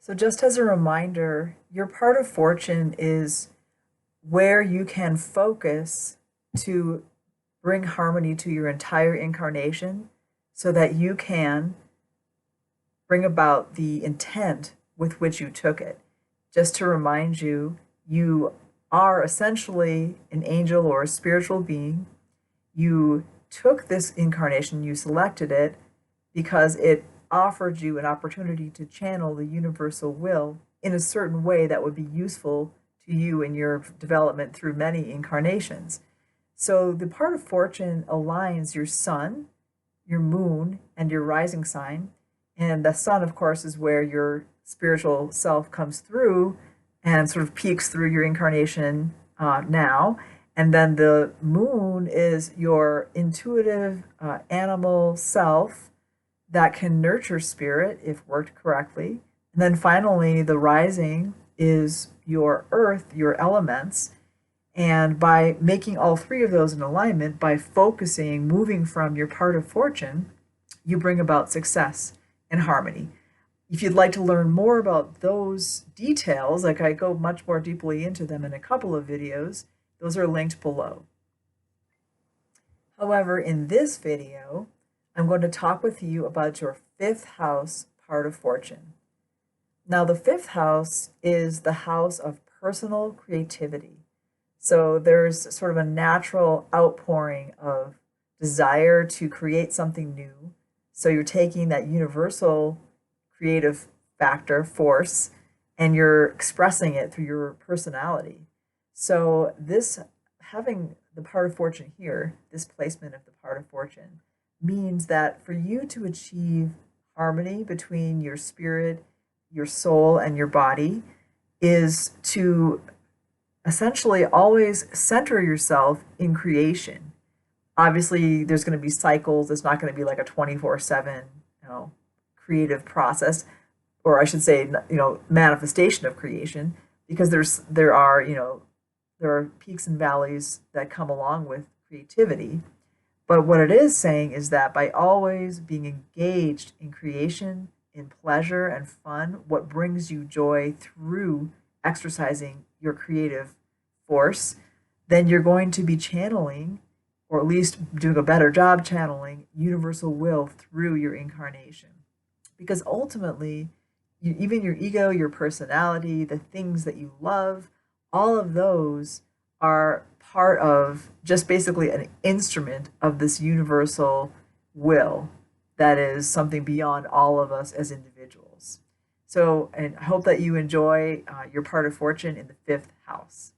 So just as a reminder, your part of fortune is where you can focus to bring harmony to your entire incarnation so that you can bring about the intent with which you took it. Just to remind you, you are essentially an angel or a spiritual being. You took this incarnation, you selected it because it offered you an opportunity to channel the universal will in a certain way that would be useful to you in your development through many incarnations. So the part of fortune aligns your sun, your moon, and your rising sign. And the sun, of course, is where your spiritual self comes through and sort of peeks through your incarnation now. And then the moon is your intuitive animal self that can nurture spirit if worked correctly. And then finally, the rising is your earth, your elements. And by making all three of those in alignment, by focusing, moving from your part of fortune, you bring about success and harmony. If you'd like to learn more about those details, like I go much more deeply into them in a couple of videos, those are linked below. However, in this video, I'm going to talk with you about your fifth house part of fortune. Now, the fifth house is the house of personal creativity. So there's sort of a natural outpouring of desire to create something new. So you're taking that universal creative factor, force, and you're expressing it through your personality. So this, having the part of fortune here, this placement of the part of fortune, means that for you to achieve harmony between your spirit, your soul, and your body is to essentially always center yourself in creation. Obviously, there's going to be cycles. It's not going to be like a 24/7, creative process, or I should say, manifestation of creation, because there are peaks and valleys that come along with creativity. But what it is saying is that by always being engaged in creation, in pleasure and fun, what brings you joy through exercising your creative force, then you're going to be channeling, or at least doing a better job channeling, universal will through your incarnation. Because ultimately, even your ego, your personality, the things that you love, all of those are part of just basically an instrument of this universal will that is something beyond all of us as individuals. So, and I hope that you enjoy your part of fortune in the fifth house.